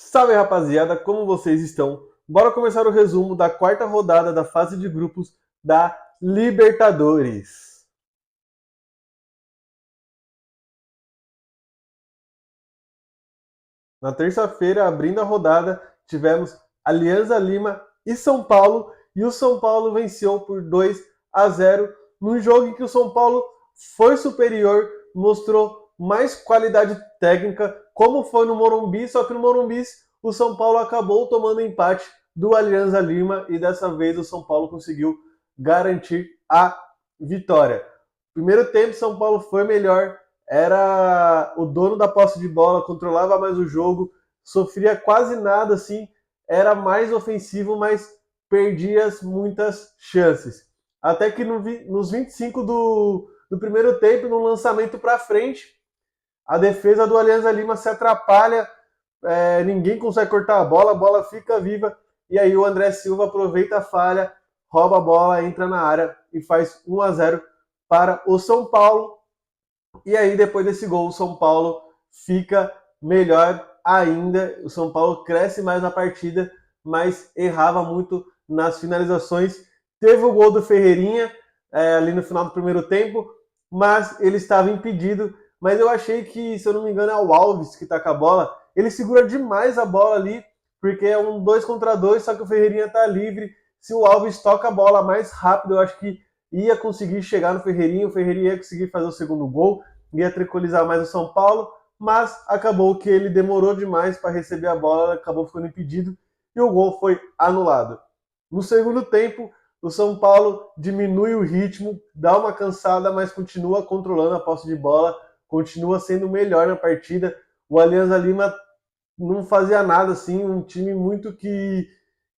Salve rapaziada, como vocês estão? Bora começar o resumo da quarta rodada da fase de grupos da Libertadores. Na terça-feira, abrindo a rodada, tivemos Alianza Lima e São Paulo, e o São Paulo venceu por 2-0 num jogo em que o São Paulo foi superior, mostrou mais qualidade técnica, como foi no Morumbi, só que no Morumbi o São Paulo acabou tomando empate do Alianza Lima e dessa vez o São Paulo conseguiu garantir a vitória. Primeiro tempo, São Paulo foi melhor, era o dono da posse de bola, controlava mais o jogo, sofria quase nada, assim, era mais ofensivo, mas perdia muitas chances. Até que nos 25 do primeiro tempo, no lançamento para frente, a defesa do Alianza Lima se atrapalha, ninguém consegue cortar a bola fica viva, e aí o André Silva aproveita a falha, rouba a bola, entra na área e faz 1-0 para o São Paulo. E aí, depois desse gol, o São Paulo fica melhor ainda. O São Paulo cresce mais na partida, mas errava muito nas finalizações. Teve o gol do Ferreirinha ali no final do primeiro tempo, mas ele estava impedido. Mas eu achei que, se eu não me engano, é o Alves que tá com a bola. Ele segura demais a bola ali, porque é um 2 contra 2, só que o Ferreirinha tá livre. Se o Alves toca a bola mais rápido, eu acho que ia conseguir chegar no Ferreirinha, o Ferreirinha ia conseguir fazer o segundo gol, ia tricolizar mais o São Paulo, mas acabou que ele demorou demais para receber a bola, acabou ficando impedido e o gol foi anulado. No segundo tempo, o São Paulo diminui o ritmo, dá uma cansada, mas continua controlando a posse de bola, continua sendo melhor na partida. O Alianza Lima não fazia nada, assim, um time muito que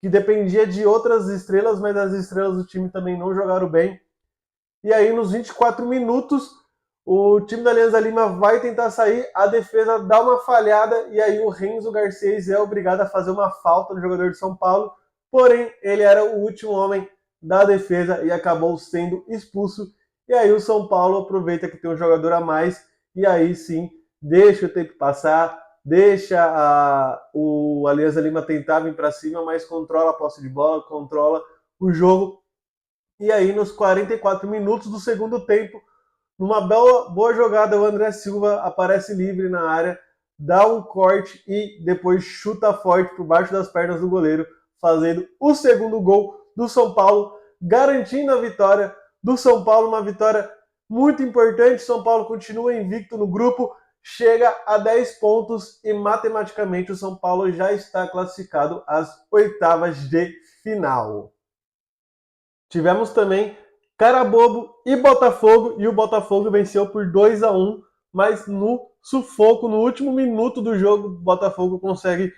dependia de outras estrelas, mas as estrelas do time também não jogaram bem. E aí, nos 24 minutos, o time da Alianza Lima vai tentar sair, a defesa dá uma falhada, e aí o Renzo Garcês é obrigado a fazer uma falta no jogador de São Paulo, porém, ele era o último homem da defesa e acabou sendo expulso. E aí o São Paulo aproveita que tem um jogador a mais, e aí sim, deixa o tempo passar, deixa o Alianza Lima tentar vir para cima, mas controla a posse de bola, controla o jogo. E aí, nos 44 minutos do segundo tempo, numa boa jogada, o André Silva aparece livre na área, dá um corte e depois chuta forte por baixo das pernas do goleiro, fazendo o segundo gol do São Paulo, garantindo a vitória do São Paulo, uma vitória muito importante. São Paulo continua invicto no grupo, chega a 10 pontos e matematicamente o São Paulo já está classificado às oitavas de final. Tivemos também Carabobo e Botafogo, e o Botafogo venceu por 2-1, mas no sufoco, no último minuto do jogo, o Botafogo consegue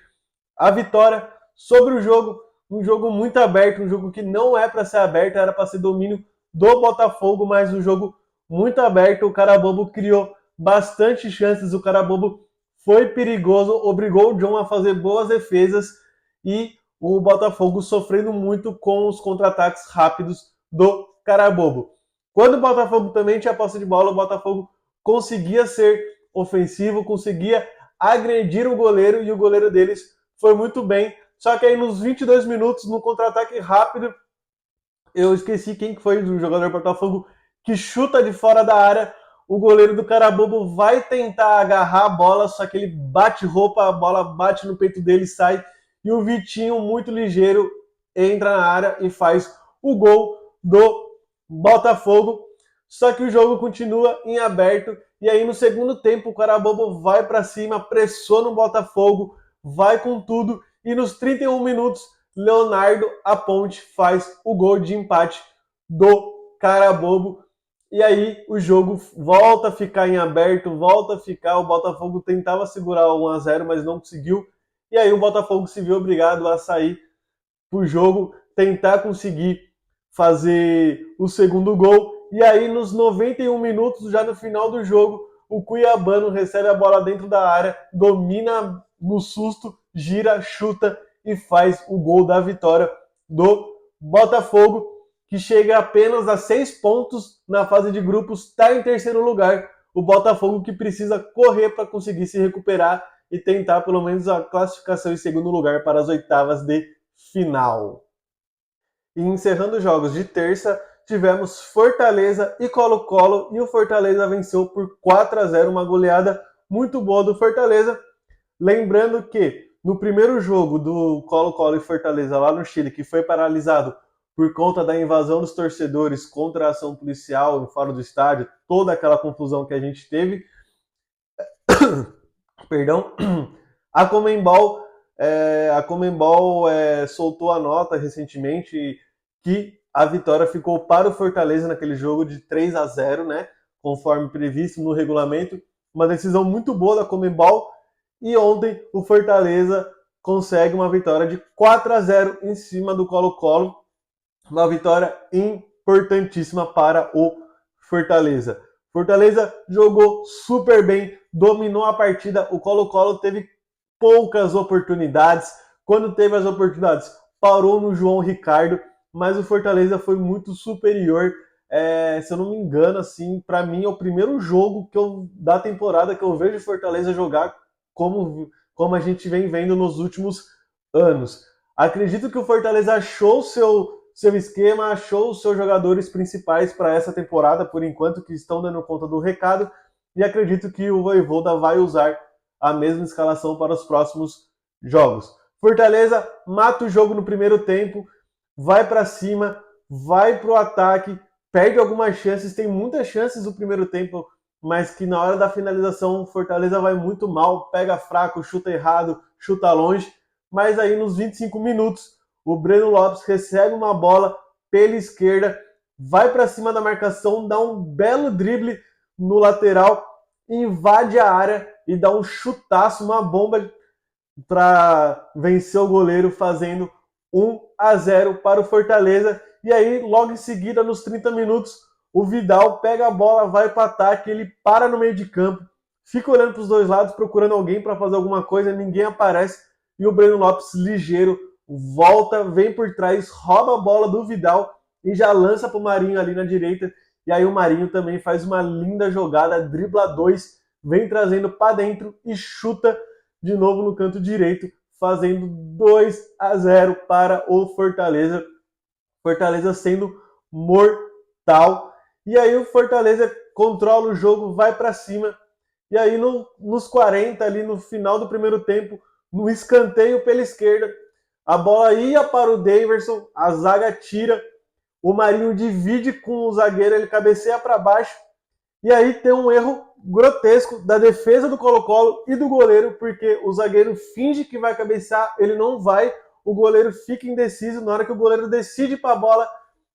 a vitória sobre o jogo, um jogo muito aberto, um jogo que não é para ser aberto, era para ser domínio do Botafogo, mas um jogo muito aberto. O Carabobo criou bastante chances, o Carabobo foi perigoso, obrigou o John a fazer boas defesas e o Botafogo sofrendo muito com os contra-ataques rápidos do Carabobo. Quando o Botafogo também tinha posse de bola, o Botafogo conseguia ser ofensivo, conseguia agredir o goleiro, e o goleiro deles foi muito bem. Só que aí nos 22 minutos, no contra-ataque rápido, eu esqueci quem foi o jogador do Botafogo que chuta de fora da área. O goleiro do Carabobo vai tentar agarrar a bola, só que ele bate roupa, a bola bate no peito dele e sai. E o Vitinho, muito ligeiro, entra na área e faz o gol do Botafogo. Só que o jogo continua em aberto. E aí no segundo tempo o Carabobo vai para cima, pressiona o Botafogo, vai com tudo. E nos 31 minutos, Leonardo Aponte faz o gol de empate do Carabobo. E aí o jogo volta a ficar em aberto, volta a ficar. O Botafogo tentava segurar o 1-0, mas não conseguiu. E aí o Botafogo se viu obrigado a sair pro jogo, tentar conseguir fazer o segundo gol. E aí nos 91 minutos, já no final do jogo, o Cuiabano recebe a bola dentro da área, domina no susto, gira, chuta e faz o gol da vitória do Botafogo, que chega apenas a 6 pontos na fase de grupos, está em terceiro lugar. O Botafogo que precisa correr para conseguir se recuperar e tentar pelo menos a classificação em segundo lugar para as oitavas de final. E encerrando os jogos de terça, tivemos Fortaleza e Colo-Colo, e o Fortaleza venceu por 4-0, uma goleada muito boa do Fortaleza. Lembrando que no primeiro jogo do Colo-Colo e Fortaleza lá no Chile, que foi paralisado por conta da invasão dos torcedores contra a ação policial fora do estádio, toda aquela confusão que a gente teve, perdão, a Conmebol, soltou a nota recentemente que a vitória ficou para o Fortaleza naquele jogo de 3-0, né, conforme previsto no regulamento. Uma decisão muito boa da Conmebol. E ontem o Fortaleza consegue uma vitória de 4-0 em cima do Colo-Colo. Uma vitória importantíssima para o Fortaleza. Fortaleza jogou super bem, dominou a partida. O Colo-Colo teve poucas oportunidades. Quando teve as oportunidades, parou no João Ricardo, mas o Fortaleza foi muito superior. Se eu não me engano, assim, para mim é o primeiro jogo da temporada que eu vejo o Fortaleza jogar como a gente vem vendo nos últimos anos. Acredito que o Fortaleza achou seu esquema, achou os seus jogadores principais para essa temporada, por enquanto, que estão dando conta do recado, e acredito que o Vojvoda vai usar a mesma escalação para os próximos jogos. Fortaleza mata o jogo no primeiro tempo, vai para cima, vai para o ataque, perde algumas chances, tem muitas chances no primeiro tempo, mas que na hora da finalização o Fortaleza vai muito mal, pega fraco, chuta errado, chuta longe, mas aí nos 25 minutos o Breno Lopes recebe uma bola pela esquerda, vai para cima da marcação, dá um belo drible no lateral, invade a área e dá um chutaço, uma bomba para vencer o goleiro, fazendo 1-0 para o Fortaleza. E aí, logo em seguida, nos 30 minutos, o Vidal pega a bola, vai para o ataque, ele para no meio de campo, fica olhando para os dois lados, procurando alguém para fazer alguma coisa, ninguém aparece, e o Breno Lopes, ligeiro, volta, vem por trás, rouba a bola do Vidal e já lança para o Marinho ali na direita. E aí o Marinho também faz uma linda jogada, dribla 2, vem trazendo para dentro e chuta de novo no canto direito, fazendo 2-0 para o Fortaleza. Fortaleza sendo mortal. E aí o Fortaleza controla o jogo, vai para cima. E aí nos 40, ali no final do primeiro tempo, no escanteio pela esquerda, a bola ia para o Daverson, a zaga tira, o Marinho divide com o zagueiro, ele cabeceia para baixo, e aí tem um erro grotesco da defesa do Colo-Colo e do goleiro, porque o zagueiro finge que vai cabecear, ele não vai, o goleiro fica indeciso, na hora que o goleiro decide para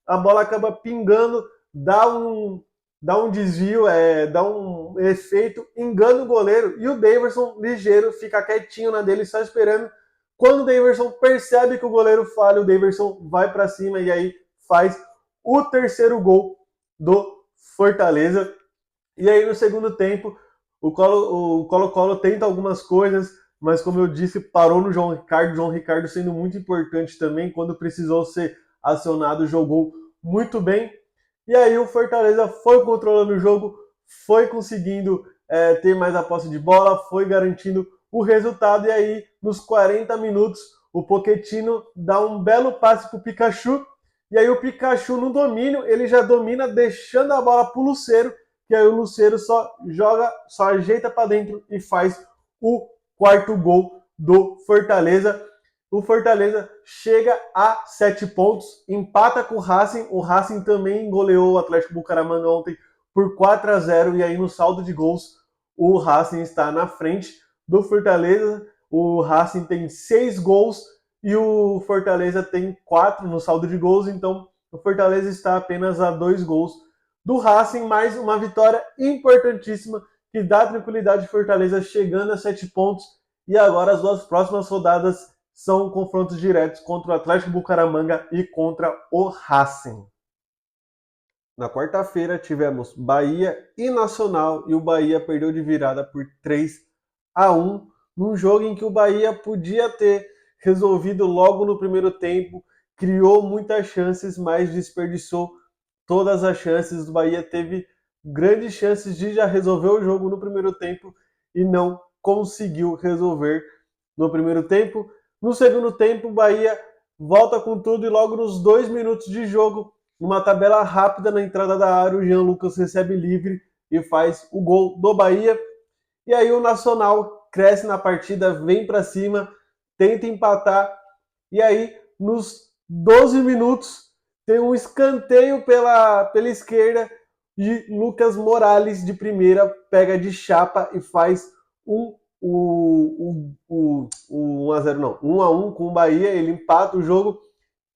a bola acaba pingando, dá um desvio, dá um efeito, engana o goleiro, e o Daverson, ligeiro, fica quietinho na dele, só esperando. Quando o Daverson percebe que o goleiro falha, o Daverson vai para cima e aí faz o terceiro gol do Fortaleza. E aí no segundo tempo, o Colo-Colo tenta algumas coisas, mas como eu disse, parou no João Ricardo sendo muito importante também, quando precisou ser acionado, jogou muito bem. E aí o Fortaleza foi controlando o jogo, foi conseguindo ter mais a posse de bola, foi garantindo o resultado. E aí, nos 40 minutos, o Pochettino dá um belo passe para o Pikachu. E aí o Pikachu, no domínio, ele já domina, deixando a bola para o Lucero, que aí o Lucero só ajeita para dentro e faz o quarto gol do Fortaleza. O Fortaleza chega a 7 pontos, empata com o Racing também goleou o Atlético Bucaramanga ontem por 4-0, e aí no saldo de gols o Racing está na frente do Fortaleza. O Racing tem 6 gols e o Fortaleza tem 4 no saldo de gols, então o Fortaleza está apenas a 2 gols do Racing, mais uma vitória importantíssima que dá tranquilidade de Fortaleza chegando a 7 pontos, e agora as duas próximas rodadas são confrontos diretos contra o Atlético Bucaramanga e contra o Racing. Na quarta-feira tivemos Bahia e Nacional, e o Bahia perdeu de virada por 3-1, num jogo em que o Bahia podia ter resolvido logo no primeiro tempo, criou muitas chances, mas desperdiçou todas as chances. O Bahia teve grandes chances de já resolver o jogo no primeiro tempo e não conseguiu resolver no primeiro tempo. No segundo tempo, o Bahia volta com tudo e logo nos 2 minutos de jogo, numa tabela rápida na entrada da área, o Jean Lucas recebe livre e faz o gol do Bahia. E aí o Nacional cresce na partida, vem para cima, tenta empatar. E aí, nos 12 minutos, tem um escanteio pela esquerda e Lucas Morales, de primeira, pega de chapa e faz um 1x0, não, 1x1 com o Bahia. Ele empata o jogo.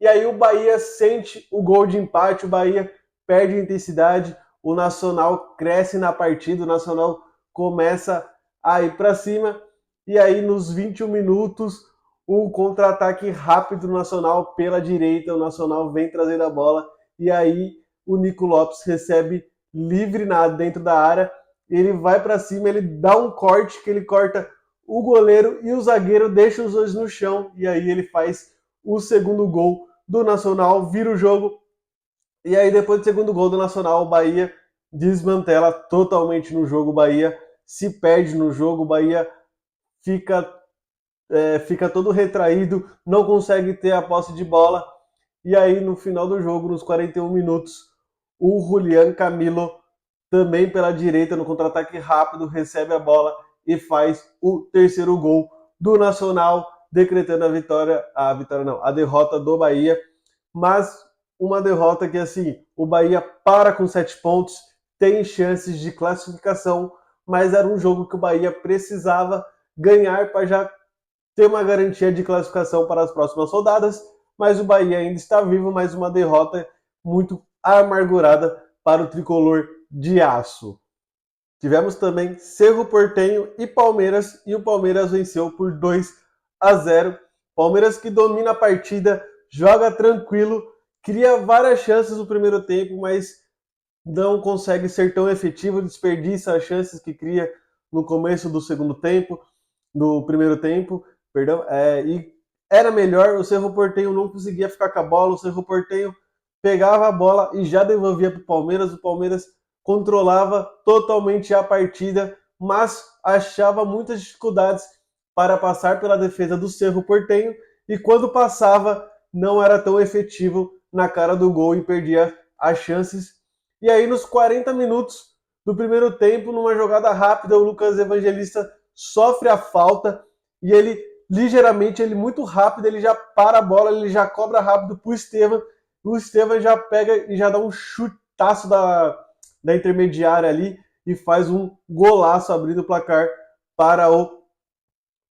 E aí o Bahia sente o gol de empate, o Bahia perde a intensidade, o Nacional cresce na partida, o Nacional começa a ir para cima. E aí nos 21 minutos, o contra-ataque rápido do Nacional pela direita, o Nacional vem trazendo a bola, e aí o Nico Lopes recebe livre dentro da área, ele vai para cima, ele dá um corte, que ele corta o goleiro e o zagueiro, deixa os dois no chão, e aí ele faz o segundo gol do Nacional, vira o jogo, e aí depois do segundo gol do Nacional, o Bahia desmantela totalmente no jogo, o Bahia se perde no jogo, o Bahia fica todo retraído, não consegue ter a posse de bola, e aí no final do jogo, nos 41 minutos, o Julián Camilo, também pela direita, no contra-ataque rápido, recebe a bola e faz o terceiro gol do Nacional, decretando a derrota do Bahia. Mas uma derrota que, assim, o Bahia para com 7 pontos, tem chances de classificação, mas era um jogo que o Bahia precisava ganhar para já ter uma garantia de classificação para as próximas rodadas, mas o Bahia ainda está vivo, mais uma derrota muito amargurada para o tricolor de aço. Tivemos também Cerro Porteño e Palmeiras, e o Palmeiras venceu por 2-0. Palmeiras que domina a partida, joga tranquilo, cria várias chances no primeiro tempo, mas não consegue ser tão efetivo, desperdiça as chances que cria no começo do segundo tempo, no primeiro tempo, perdão, e era melhor. O Cerro Porteño não conseguia ficar com a bola, o Cerro Porteño pegava a bola e já devolvia para o Palmeiras controlava totalmente a partida, mas achava muitas dificuldades para passar pela defesa do Cerro Porteño, e quando passava não era tão efetivo na cara do gol e perdia as chances. E aí nos 40 minutos do primeiro tempo, numa jogada rápida, o Lucas Evangelista sofre a falta e ele ligeiramente, ele muito rápido, ele já para a bola, ele já cobra rápido pro Estevam, o Estevam já pega e já dá um chutaço da intermediária ali e faz um golaço abrindo o placar para o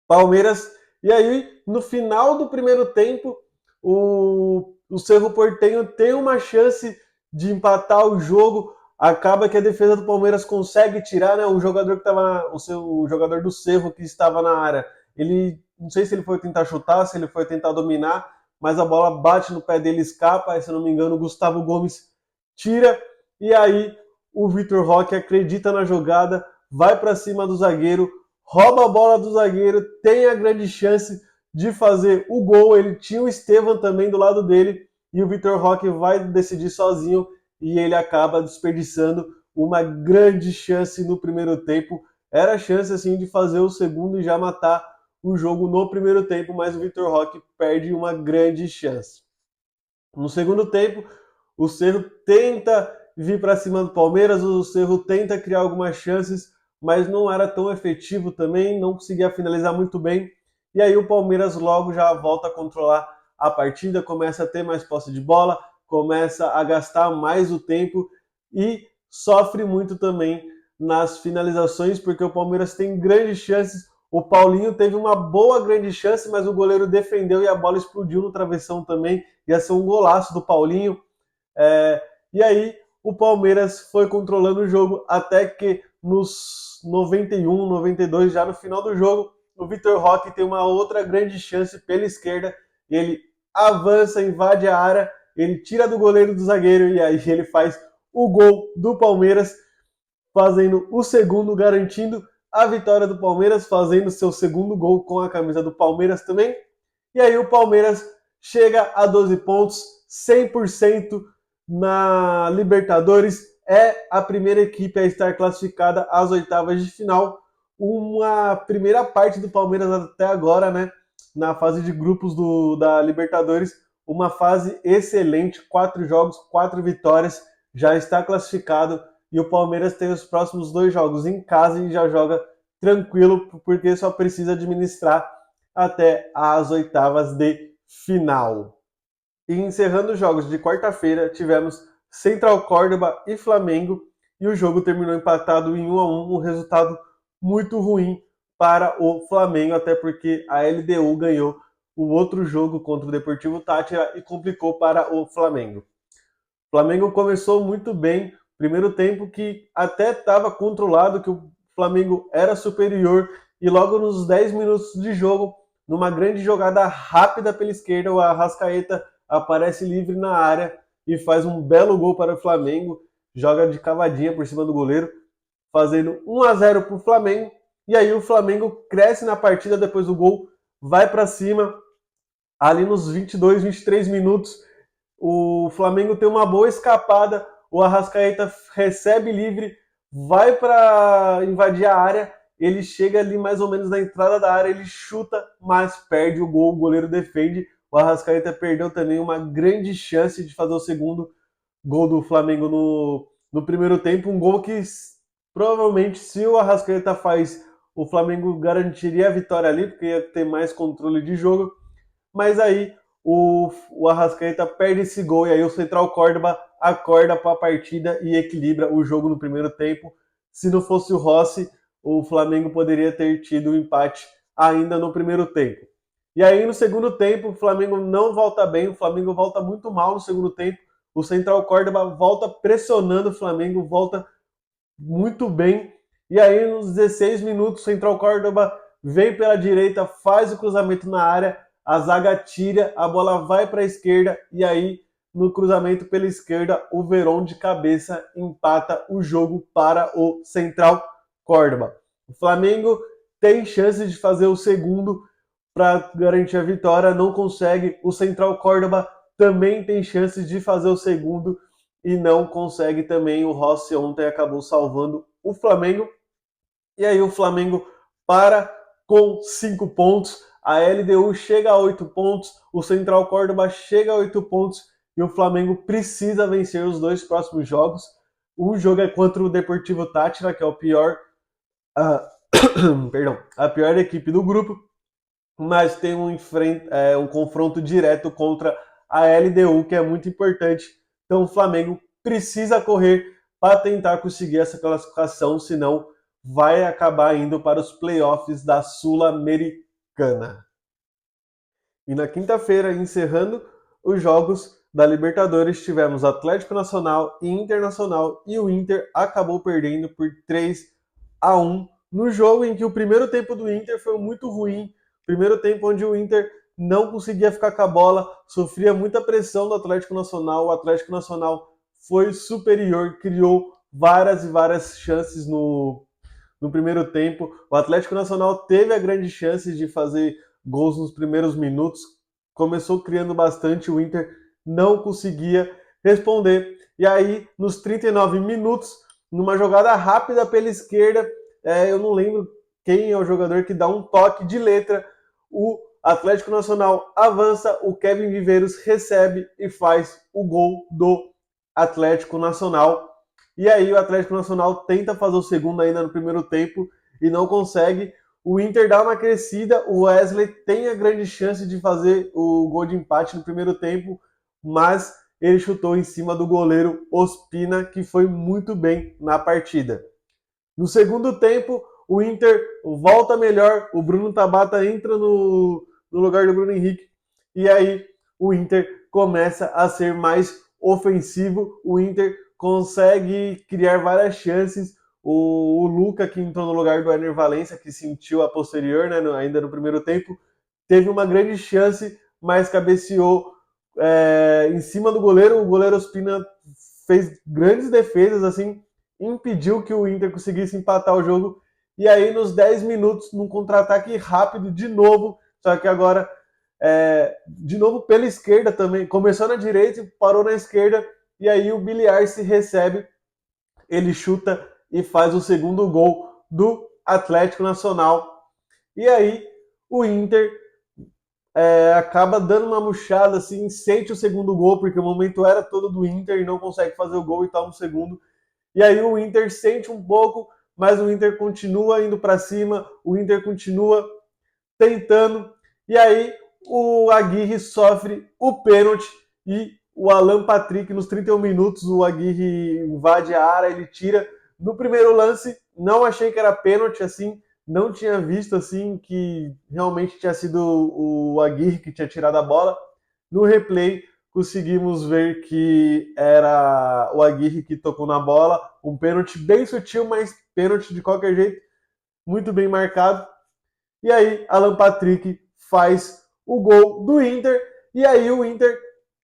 Palmeiras. E aí, no final do primeiro tempo, o Cerro Porteño tem uma chance de empatar o jogo, acaba que a defesa do Palmeiras consegue tirar, né? O jogador que estava, o jogador do Cerro que estava na área, ele não sei se ele foi tentar chutar, se ele foi tentar dominar, mas a bola bate no pé dele, escapa, e, se não me engano, o Gustavo Gomes tira, e aí o Vitor Roque acredita na jogada, vai para cima do zagueiro, rouba a bola do zagueiro, tem a grande chance de fazer o gol. Ele tinha o Estevam também do lado dele, e o Vitor Roque vai decidir sozinho, e ele acaba desperdiçando uma grande chance no primeiro tempo. Era a chance assim de fazer o segundo e já matar o jogo no primeiro tempo, mas o Vitor Roque perde uma grande chance. No segundo tempo, o Cerro tenta vir para cima do Palmeiras, o Cerro tenta criar algumas chances, mas não era tão efetivo também, não conseguia finalizar muito bem. E aí o Palmeiras logo já volta a controlar a partida, começa a ter mais posse de bola, começa a gastar mais o tempo e sofre muito também nas finalizações, porque o Palmeiras tem grandes chances. O Paulinho teve uma boa grande chance, mas o goleiro defendeu e a bola explodiu no travessão também. Ia ser um golaço do Paulinho. E aí o Palmeiras foi controlando o jogo até que nos 91, 92, já no final do jogo, o Vitor Roque tem uma outra grande chance pela esquerda. Ele avança, invade a área, ele tira do goleiro do zagueiro e aí ele faz o gol do Palmeiras, fazendo o segundo, garantindo a vitória do Palmeiras, fazendo seu segundo gol com a camisa do Palmeiras também. E aí o Palmeiras chega a 12 pontos, 100% na Libertadores, é a primeira equipe a estar classificada às oitavas de final. uma primeira parte do Palmeiras até agora, né? Na fase de grupos da Libertadores, uma fase excelente, 4 jogos, 4 vitórias, já está classificado e o Palmeiras tem os próximos 2 jogos em casa e já joga tranquilo, porque só precisa administrar até as oitavas de final. E encerrando os jogos de quarta-feira, tivemos Central Córdoba e Flamengo, e o jogo terminou empatado em 1-1, um resultado muito ruim para o Flamengo, até porque a LDU ganhou o outro jogo contra o Deportivo Táchira e complicou para o Flamengo. O Flamengo começou muito bem, primeiro tempo que até estava controlado, que o Flamengo era superior, e logo nos 10 minutos de jogo, numa grande jogada rápida pela esquerda, o Arrascaeta aparece livre na área e faz um belo gol para o Flamengo, joga de cavadinha por cima do goleiro, fazendo 1-0 para o Flamengo, e aí o Flamengo cresce na partida depois do gol, vai para cima, ali nos 22, 23 minutos, o Flamengo tem uma boa escapada, o Arrascaeta recebe livre, vai para invadir a área, ele chega ali mais ou menos na entrada da área, ele chuta, mas perde o gol, o goleiro defende. O Arrascaeta perdeu também uma grande chance de fazer o segundo gol do Flamengo no primeiro tempo, um gol que provavelmente, se o Arrascaeta faz, o Flamengo garantiria a vitória ali, porque ia ter mais controle de jogo, mas aí o Arrascaeta perde esse gol e aí o Central Córdoba acorda para a partida e equilibra o jogo no primeiro tempo. Se não fosse o Rossi, o Flamengo poderia ter tido um empate ainda no primeiro tempo. E aí no segundo tempo o Flamengo não volta bem, o Flamengo volta muito mal no segundo tempo. O Central Córdoba volta pressionando o Flamengo, volta muito bem. E aí nos 16 minutos o Central Córdoba vem pela direita, faz o cruzamento na área, a zaga tira, a bola vai para a esquerda e aí no cruzamento pela esquerda o Verón de cabeça empata o jogo para o Central Córdoba. O Flamengo tem chances de fazer o segundo para garantir a vitória, não consegue. O Central Córdoba também tem chances de fazer o segundo e não consegue também. O Rossi ontem acabou salvando o Flamengo. E aí o Flamengo para com 5 pontos, a LDU chega a 8 pontos, o Central Córdoba chega a 8 pontos e o Flamengo precisa vencer os 2 próximos jogos. Um jogo é contra o Deportivo Táchira, que é o pior, a pior equipe do grupo, mas tem um confronto direto contra a LDU, que é muito importante. Então o Flamengo precisa correr para tentar conseguir essa classificação, senão vai acabar indo para os playoffs da Sul-Americana. E na quinta-feira, encerrando os jogos da Libertadores, tivemos Atlético Nacional e Internacional, e o Inter acabou perdendo por 3-1 no jogo em que o primeiro tempo do Inter foi muito ruim, primeiro tempo onde o Inter não conseguia ficar com a bola, sofria muita pressão do Atlético Nacional, o Atlético Nacional foi superior, criou várias e várias chances no primeiro tempo. O Atlético Nacional teve a grande chance de fazer gols nos primeiros minutos, começou criando bastante, o Inter não conseguia responder. E aí, nos 39 minutos, numa jogada rápida pela esquerda, eu não lembro quem é o jogador que dá um toque de letra, o Atlético Nacional avança, o Kevin Viveiros recebe e faz o gol do Atlético Nacional. E aí o Atlético Nacional tenta fazer o segundo ainda no primeiro tempo e não consegue. O Inter dá uma crescida, o Wesley tem a grande chance de fazer o gol de empate no primeiro tempo, mas ele chutou em cima do goleiro Ospina, que foi muito bem na partida. No segundo tempo, o Inter volta melhor, o Bruno Tabata entra no lugar do Bruno Henrique, e aí o Inter começa a ser mais ofensivo, o Inter consegue criar várias chances. O Luca, que entrou no lugar do Ener Valencia, que sentiu a posterior, né, ainda no primeiro tempo, teve uma grande chance, mas cabeceou em cima do goleiro. O goleiro Ospina fez grandes defesas, assim, impediu que o Inter conseguisse empatar o jogo. E aí, nos 10 minutos, num contra-ataque rápido, de novo, só que agora, de novo pela esquerda também, começou na direita, parou na esquerda, e aí o Biliar se recebe, ele chuta e faz o segundo gol do Atlético Nacional. E aí o Inter acaba dando uma murchada, assim, sente o segundo gol, porque o momento era todo do Inter e não consegue fazer o gol e tá no segundo. E aí o Inter sente um pouco, mas o Inter continua indo para cima, o Inter continua tentando. E aí o Aguirre sofre o pênalti e o Alan Patrick, nos 31 minutos, o Aguirre invade a área, ele tira. No primeiro lance, não achei que era pênalti, assim, não tinha visto assim que realmente tinha sido o Aguirre que tinha tirado a bola. No replay, conseguimos ver que era o Aguirre que tocou na bola, um pênalti bem sutil, mas pênalti de qualquer jeito, muito bem marcado. E aí, Alan Patrick faz o gol do Inter, e aí o Inter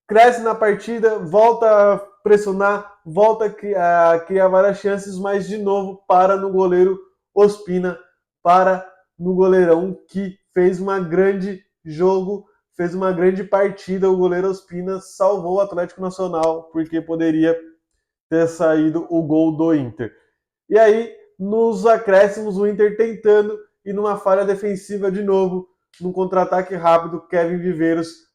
cresce na partida, volta a pressionar, volta a criar várias chances, mas de novo para no goleiro Ospina, para no goleirão que fez uma grande jogo, fez uma grande partida. O goleiro Ospina salvou o Atlético Nacional, porque poderia ter saído o gol do Inter. E aí, nos acréscimos, o Inter tentando e numa falha defensiva de novo, num contra-ataque rápido, Kevin Viveiros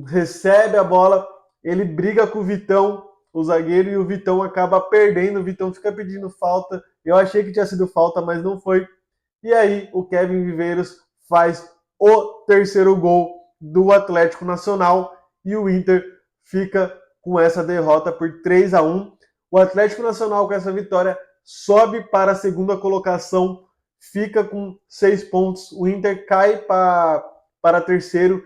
recebe a bola, ele briga com o Vitão, o zagueiro, e o Vitão acaba perdendo, o Vitão fica pedindo falta. Eu achei que tinha sido falta, mas não foi. E aí o Kevin Viveiros faz o terceiro gol do Atlético Nacional e o Inter fica com essa derrota por 3-1. O Atlético Nacional, com essa vitória, sobe para a segunda colocação, fica com 6 pontos. O Inter cai para terceiro,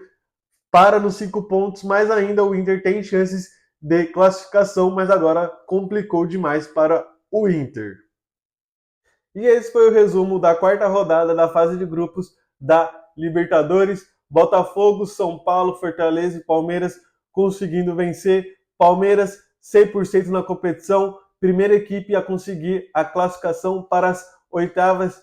para nos 5 pontos, mas ainda o Inter tem chances de classificação, mas agora complicou demais para o Inter. E esse foi o resumo da quarta rodada da fase de grupos da Libertadores. Botafogo, São Paulo, Fortaleza e Palmeiras conseguindo vencer. Palmeiras 100% na competição, primeira equipe a conseguir a classificação para as oitavas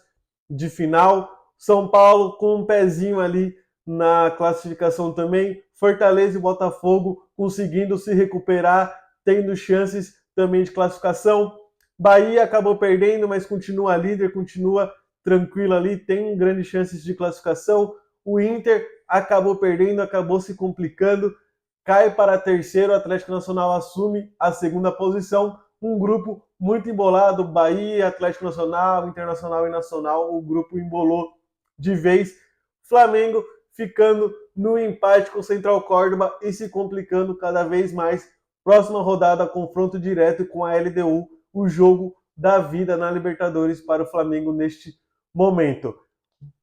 de final. São Paulo com um pezinho ali na classificação também. Fortaleza e Botafogo conseguindo se recuperar, tendo chances também de classificação. Bahia acabou perdendo, mas continua líder, continua tranquilo ali, tem grandes chances de classificação. O Inter acabou perdendo, acabou se complicando, cai para terceiro, o Atlético Nacional assume a segunda posição. Um grupo muito embolado, Bahia, Atlético Nacional, Internacional e Nacional, o grupo embolou de vez. Flamengo ficando no empate com o Central Córdoba e se complicando cada vez mais. Próxima rodada, confronto direto com a LDU, o jogo da vida na Libertadores para o Flamengo neste momento.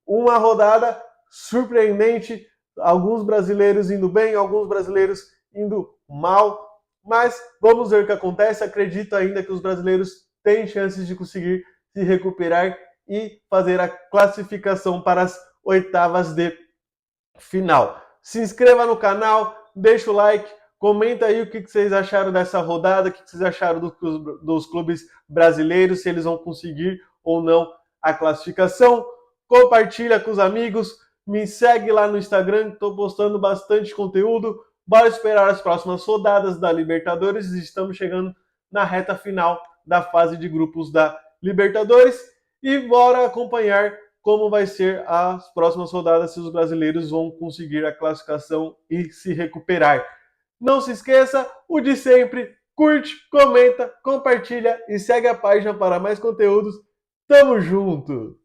Uma rodada surpreendente, alguns brasileiros indo bem, alguns brasileiros indo mal, mas vamos ver o que acontece. Acredito ainda que os brasileiros têm chances de conseguir se recuperar e fazer a classificação para as oitavas de final. Se inscreva no canal, deixa o like, comenta aí o que vocês acharam dessa rodada, o que vocês acharam dos clubes brasileiros, se eles vão conseguir ou não a classificação. Compartilha com os amigos, me segue lá no Instagram, estou postando bastante conteúdo. Bora esperar as próximas rodadas da Libertadores, estamos chegando na reta final da fase de grupos da Libertadores e bora acompanhar como vai ser as próximas rodadas, se os brasileiros vão conseguir a classificação e se recuperar. Não se esqueça, o de sempre, curte, comenta, compartilha e segue a página para mais conteúdos. Tamo junto!